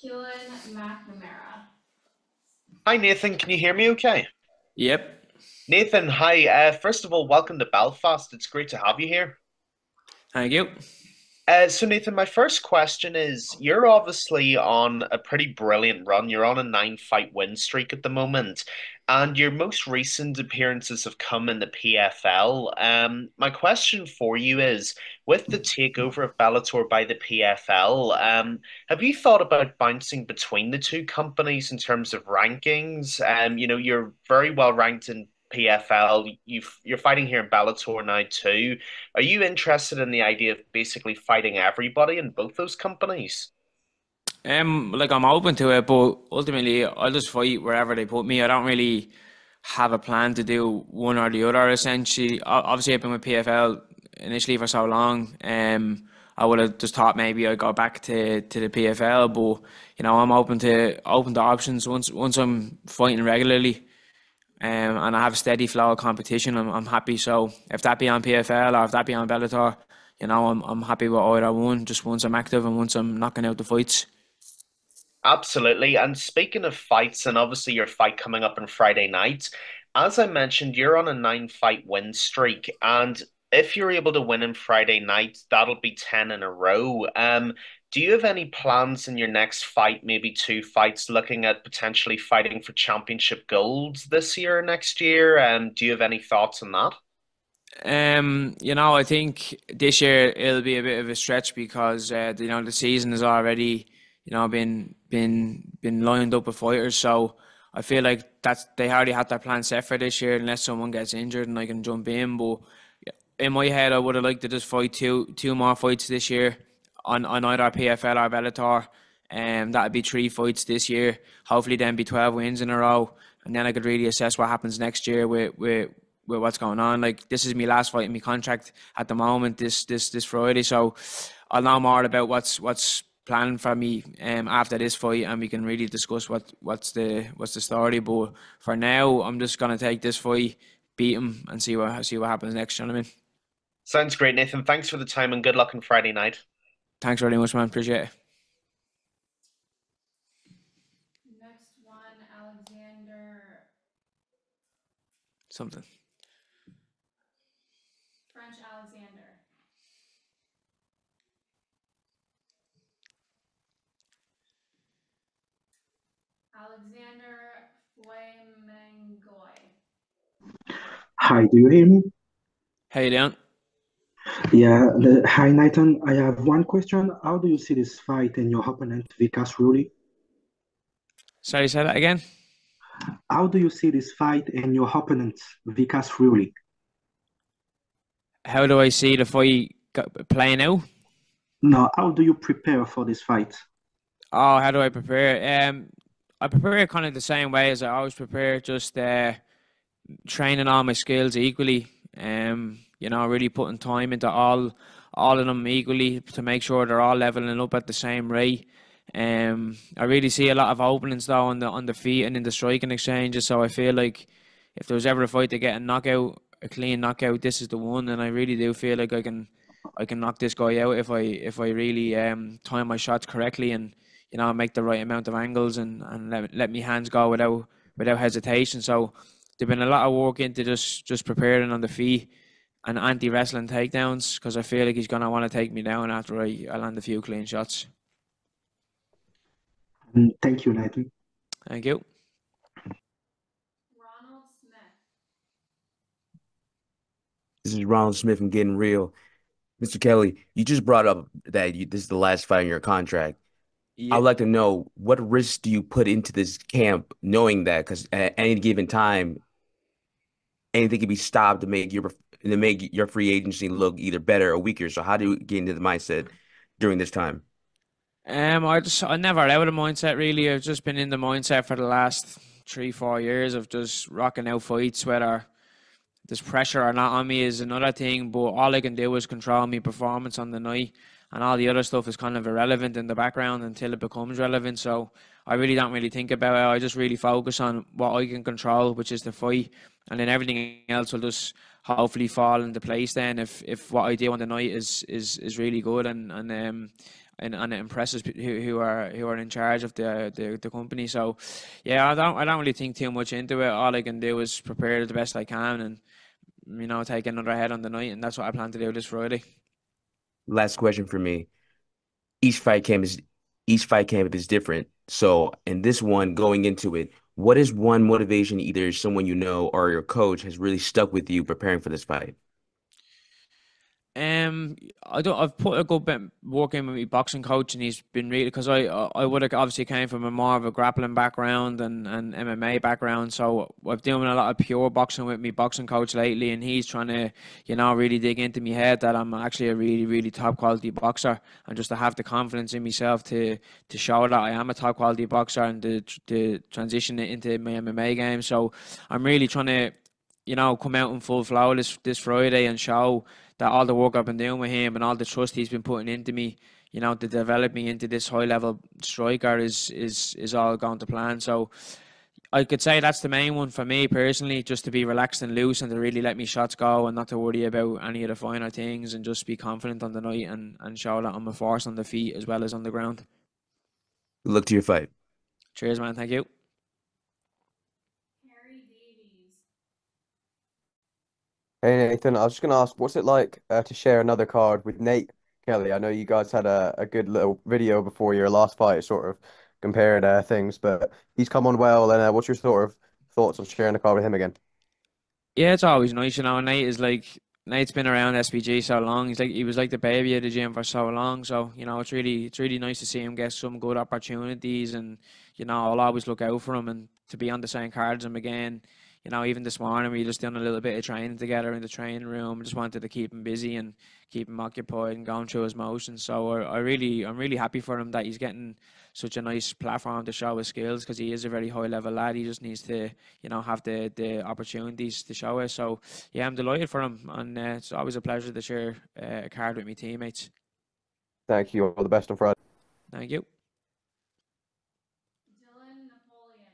Keelan McNamara. Hi Nathan, can you hear me okay? Yep. Nathan, hi. First of all, welcome to Belfast. It's great to have you here. Thank you. So Nathan, my first question is, you're obviously on a pretty brilliant run. You're on a nine-fight win streak at the moment, and your most recent appearances have come in the PFL. My question for you is, with the takeover of Bellator by the PFL, have you thought about bouncing between the two companies in terms of rankings? You're very well ranked in PFL. You're fighting here in Bellator now too. Are you interested in the idea of basically fighting everybody in both those companies? Like I'm open to it, but ultimately I'll just fight wherever they put me. I don't really have a plan to do one or the other. Essentially, obviously I've been with PFL initially for so long. I would have just thought maybe I'd go back to the PFL, but I'm open to options once I'm fighting regularly. And I have a steady flow of competition. I'm happy. So if that be on PFL or if that be on Bellator, I'm happy with either one. Just once I'm active and once I'm knocking out the fights. Absolutely. And speaking of fights, and obviously your fight coming up on Friday night, as I mentioned, you're on a nine-fight win streak, and if you're able to win on Friday night, that'll be 10 in a row. Do you have any plans in your next fight, maybe two fights, looking at potentially fighting for championship golds this year or next year? Do you have any thoughts on that? I think this year it'll be a bit of a stretch because the season has already, been lined up with fighters. So I feel like they already had their plan set for this year, unless someone gets injured and I can jump in. But in my head, I would have liked to just fight two more fights this year on either PFL or Bellator. That'd be three fights this year. Hopefully, then be 12 wins in a row, and then I could really assess what happens next year with what's going on. Like this is my last fight in my contract at the moment. This Friday, so I'll know more about what's planned for me after this fight, and we can really discuss what's the story. But for now, I'm just gonna take this fight, beat him, and see what happens next. You know what I mean? Sounds great, Nathan. Thanks for the time and good luck on Friday night. Thanks very much, man. Appreciate it. Next one, Alexander Something. French Alexander. Alexander Flamengoy. Hi, do you hear me? How you doing? Yeah, hi Nathan. I have one question. How do you see this fight and your opponent, Vikas Ruli? Sorry, say that again. How do you see this fight and your opponent, Vikas Ruli? How do I see the fight playing out? No, how do you prepare for this fight? Oh, how do I prepare? I prepare kind of the same way as I always prepare, just training all my skills equally. Really putting time into all of them equally to make sure they're all leveling up at the same rate. I really see a lot of openings though on the feet and in the striking exchanges. So I feel like if there was ever a fight to get a knockout, a clean knockout, this is the one. And I really do feel like I can knock this guy out if I really time my shots correctly and make the right amount of angles and let me hands go without hesitation. So there's been a lot of work into just preparing on the feet and anti-wrestling takedowns because I feel like he's gonna want to take me down after I land a few clean shots. Thank you, Nathan. Thank you. Ronald Smith. This is Ronald Smith from Getting Real. Mr. Kelly, you just brought up that this is the last fight in your contract. Yeah. I'd like to know what risks do you put into this camp knowing that? Because at any given time, anything can be stopped to make your free agency look either better or weaker. So how do you get into the mindset during this time? I never out of the mindset really. I've just been in the mindset for the last 3-4 years of just rocking out fights, whether there's pressure or not on me is another thing, but all I can do is control my performance on the night, and all the other stuff is kind of irrelevant in the background until it becomes relevant. So I really don't really think about it. I just really focus on what I can control, which is the fight, and then everything else will just hopefully fall into place then if what I do on the night is really good and it impresses who are in charge of the company. So yeah, I don't really think too much into it. All I can do is prepare the best I can and take another head on the night, and that's what I plan to do this Friday. Last question for me. Each fight camp is each fight camp is different. So in this one, going into it, what is one motivation either someone you know or your coach has really stuck with you preparing for this fight? I don't. I've put a good bit work in with my boxing coach, and he's been really because I would have obviously came from a more of a grappling background and MMA background, so I've doing a lot of pure boxing with my boxing coach lately, and he's trying to really dig into my head that I'm actually a really really top quality boxer, and just to have the confidence in myself to show that I am a top quality boxer and to transition it into my MMA game. So I'm really trying to come out in full flow this Friday and show that all the work I've been doing with him and all the trust he's been putting into me, to develop me into this high level striker is all going to plan. So I could say that's the main one for me personally, just to be relaxed and loose and to really let me shots go and not to worry about any of the finer things and just be confident on the night and show that I'm a force on the feet as well as on the ground. Good luck to your fight. Cheers, man. Thank you. Harry Davies. Hey Nathan, I was just going to ask, what's it like to share another card with Nate Kelly? I know you guys had a good little video before your last fight, sort of compared things, but he's come on well. And what's your sort of thoughts on sharing a card with him again? Yeah, it's always nice, Nate's been around SPG so long. He was like the baby of the gym for so long. So, it's really nice to see him get some good opportunities and, I'll always look out for him and to be on the same card as him again. Even this morning we just done a little bit of training together in the training room. Just wanted to keep him busy and keep him occupied and going through his motions. So I'm really happy for him that he's getting such a nice platform to show his skills because he is a very high level lad. He just needs to, have the opportunities to show it. So yeah, I'm delighted for him, and it's always a pleasure to share a card with my teammates. Thank you. All the best on Friday. Thank you. Dylan Napoleon.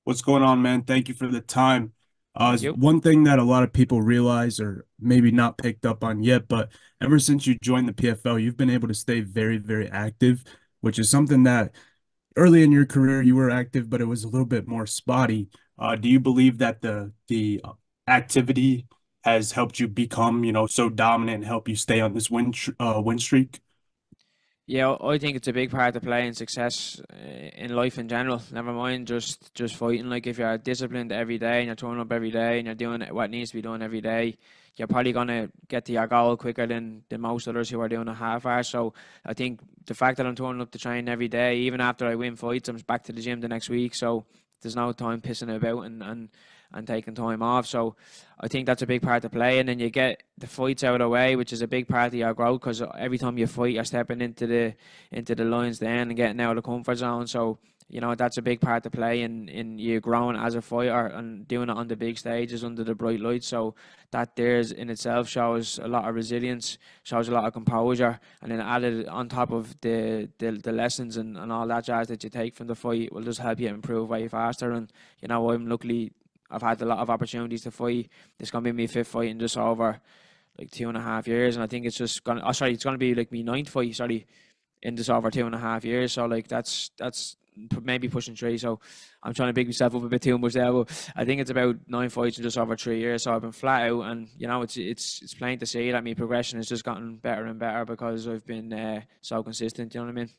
What's going on, man? Thank you for the time. Thank you. One thing that a lot of people realize or maybe not picked up on yet, but ever since you joined the PFL, you've been able to stay very, very active, which is something that early in your career you were active, but it was a little bit more spotty. Do you believe that the activity has helped you become, so dominant and help you stay on this win streak? Yeah, I think it's a big part to play in success in life in general. Never mind just fighting. Like if you're disciplined every day and you're turning up every day and you're doing what needs to be done every day, you're probably gonna get to your goal quicker than most others who are doing a half hour. So I think the fact that I'm turning up to train every day, even after I win fights, I'm back to the gym the next week. So there's no time pissing about and taking time off. So I think that's a big part to play. And then you get the fights out of the way, which is a big part of your growth because every time you fight, you're stepping into the lines then and getting out of the comfort zone. So that's a big part to play in you growing as a fighter and doing it on the big stages under the bright lights. So that there's in itself shows a lot of resilience, shows a lot of composure, and then added on top of the lessons and all that jazz that you take from the fight will just help you improve way faster. And I'm luckily I've had a lot of opportunities to fight. It's gonna be my fifth fight in just over like 2.5 years, and I think it's just gonna. Oh, sorry, it's gonna be like my ninth fight. Sorry, in just over 2.5 years. So like that's maybe pushing 3. So I'm trying to big myself up a bit too much there, but I think it's about 9 fights in just over 3 years. So I've been flat out, and it's plain to see that my progression has just gotten better and better because I've been so consistent. You know what I mean?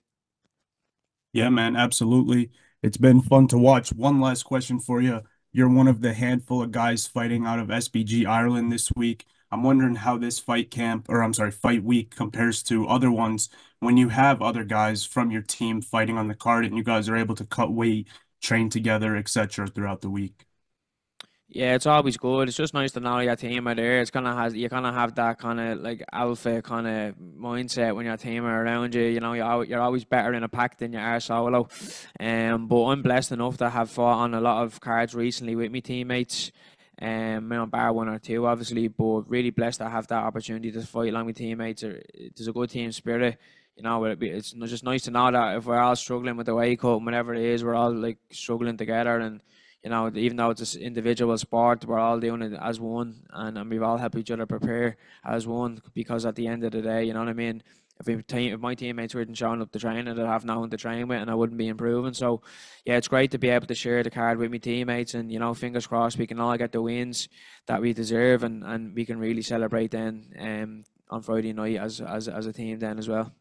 Yeah, man, absolutely. It's been fun to watch. One last question for you. You're one of the handful of guys fighting out of SBG Ireland this week. I'm wondering how this fight week compares to other ones when you have other guys from your team fighting on the card and you guys are able to cut weight, train together, etc. throughout the week. Yeah, it's always good. It's just nice to know your team are there. You kind of have that kind of like alpha kind of mindset when your team are around you. You're always better in a pack than you are solo. But I'm blessed enough to have fought on a lot of cards recently with my teammates. Bar 1 or 2, obviously, but really blessed to have that opportunity to fight along with teammates. There's a good team spirit. It's just nice to know that if we're all struggling with the weight cut, whatever it is, we're all like struggling together and. even though it's an individual sport, we're all doing it as one, and we've all helped each other prepare as one. Because at the end of the day, you know what I mean. If my teammates weren't showing up to training, I'd have no one to train with, and I wouldn't be improving. So, yeah, it's great to be able to share the card with my teammates, and fingers crossed we can all get the wins that we deserve, and we can really celebrate then on Friday night as a team then as well.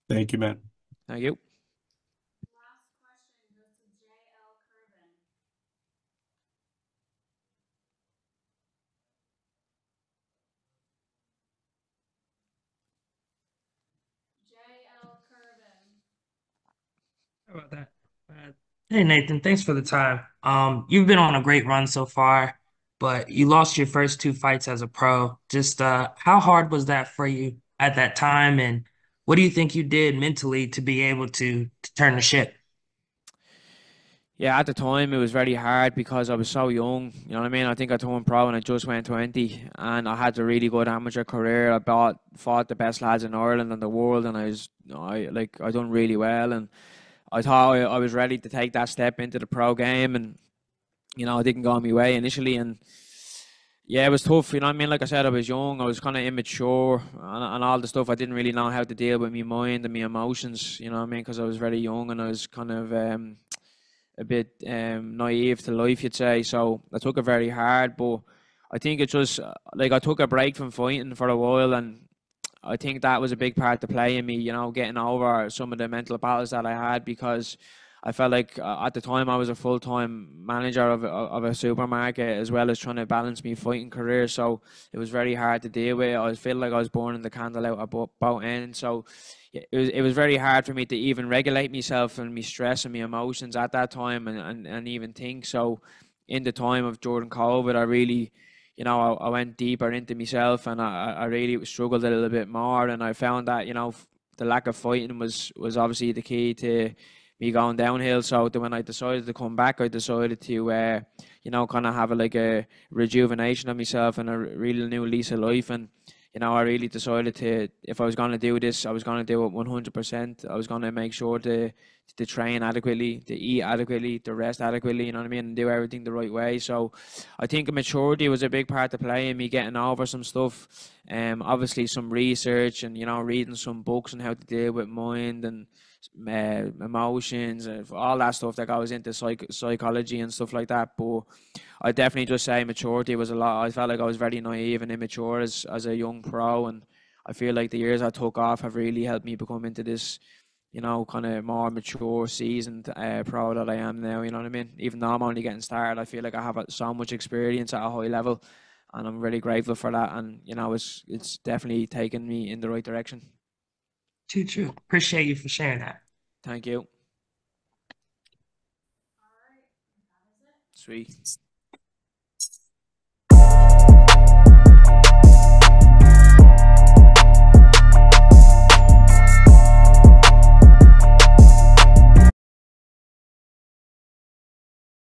Thank you, man. Thank you. Last question goes to JL Curvin. JL Curvin. Sorry about that. Hey Nathan, thanks for the time. You've been on a great run so far, but you lost your first two fights as a pro. Just how hard was that for you at that time, and what do you think you did mentally to be able to turn the ship? Yeah, at the time it was very hard because I was so young. You know what I mean? I think I turned pro and I just went 20, and I had a really good amateur career. Fought the best lads in Ireland and the world, and I done really well, and I thought I was ready to take that step into the pro game, and it didn't go my way initially, and yeah, it was tough. You know what I mean? Like I said, I was young, I was kind of immature, and all the stuff. I didn't really know how to deal with my mind and my emotions. You know what I mean? Because I was very young and I was kind of a bit naive to life, you'd say. So I took it very hard, but I think it just like I took a break from fighting for a while, and I think that was a big part to play in me, getting over some of the mental battles that I had, because I felt like at the time I was a full-time manager of a supermarket, as well as trying to balance my fighting career. So it was very hard to deal with. I feel like I was burning the candle out at both ends. So yeah, it was very hard for me to even regulate myself and my stress and my emotions at that time, and even think. So in the time of during COVID, I really I went deeper into myself, and I really struggled a little bit more, and I found that the lack of fighting was obviously the key to me going downhill. So when I decided to come back, I decided to kind of have like a rejuvenation of myself and a real new lease of life. And I really decided to, if I was going to do this, I was going to do it 100%. I was going to make sure to train adequately, to eat adequately, to rest adequately, you know what I mean, and do everything the right way. So I think maturity was a big part to play in me getting over some stuff. Obviously some research, and reading some books on how to deal with mind and emotions and all that stuff that goes into psychology and stuff like that. But I definitely just say maturity was a lot. I felt like I was very naive and immature as a young pro, and I feel like the years I took off have really helped me become into this, kind of more mature, seasoned pro that I am now. You know what I mean? Even though I'm only getting started, I feel like I have so much experience at a high level, and I'm really grateful for that. And it's definitely taken me in the right direction. Too true. Appreciate you for sharing that. Thank you. All right, that is it. Sweet.